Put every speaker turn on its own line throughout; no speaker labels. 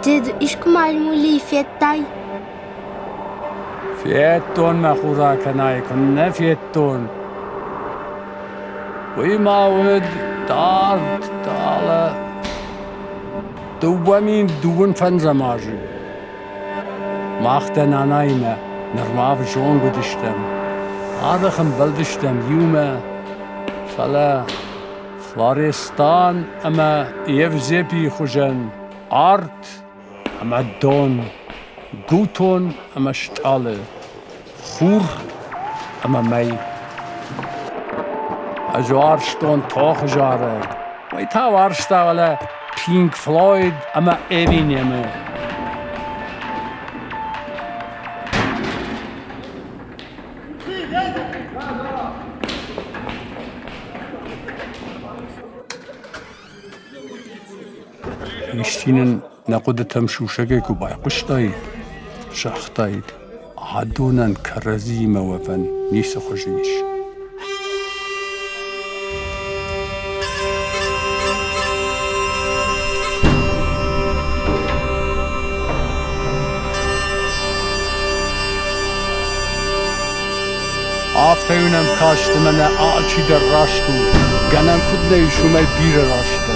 Did ishku marmuli fiettai?
Fietton mä hurakanai, kun ne fietton. Kui ma võid taale tuuamin duun fansamaju. Machten anaime, normaal schon gudistem. Aardigem wildistem, jume. Fala Floristan ama Evzepi khujan. Art ama don. Guton ama stale. Khur ama mei. Ajar stond togjare. Wij tawarstale Pink Floyd ama Evineme. İşçinin ne kadar temşuşege kubay kuştay, şahtaydı. Adunan karazime vefen nisa hojiş. Aftayunem kaçtı mene alçı der raştı. Ganan kudne şumay bir raştı.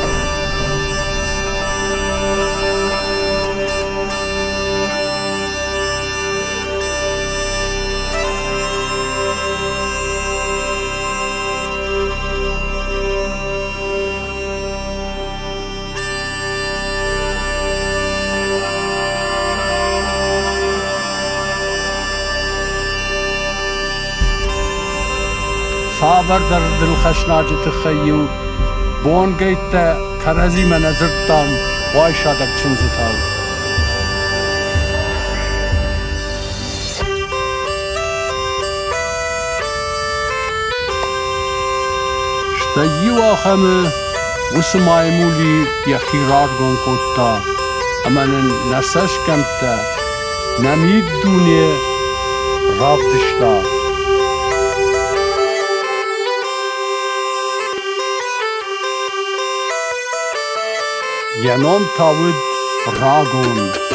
صابر در دل خشناج تخیو بون گیت کرزی من زرتام وای شادک چنزتال شتایو آخمه وسمای مولی یخیرار گون کتا امن نسش کمتا نمید دونیه رابطشتا Yanom tavud ragon.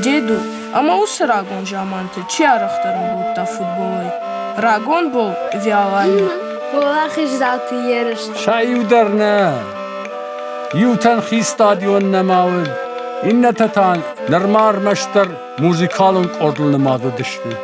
Դեդու, ama o Ragon ժամանցը չի արախտարում բուտա ֆուտբոլի։ Ragon bol վիալանի։
والله خجلت يرش
شايو درنا يوتن خي ستاديون نماول إن تتان نرمار مشتر موزيكالون قردل نمادو دشتي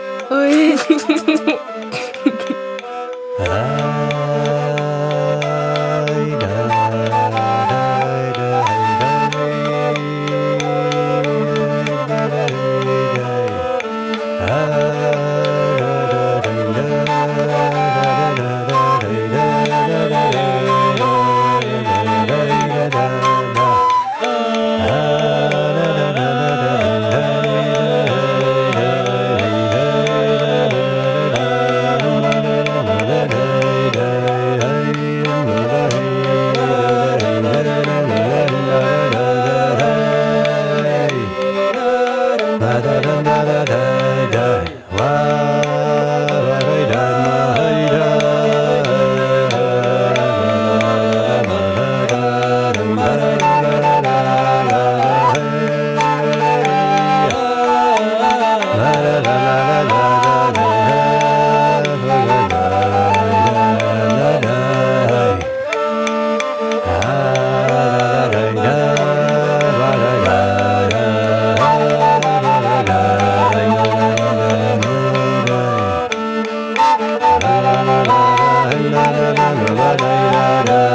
la la la la la la la la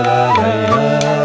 la la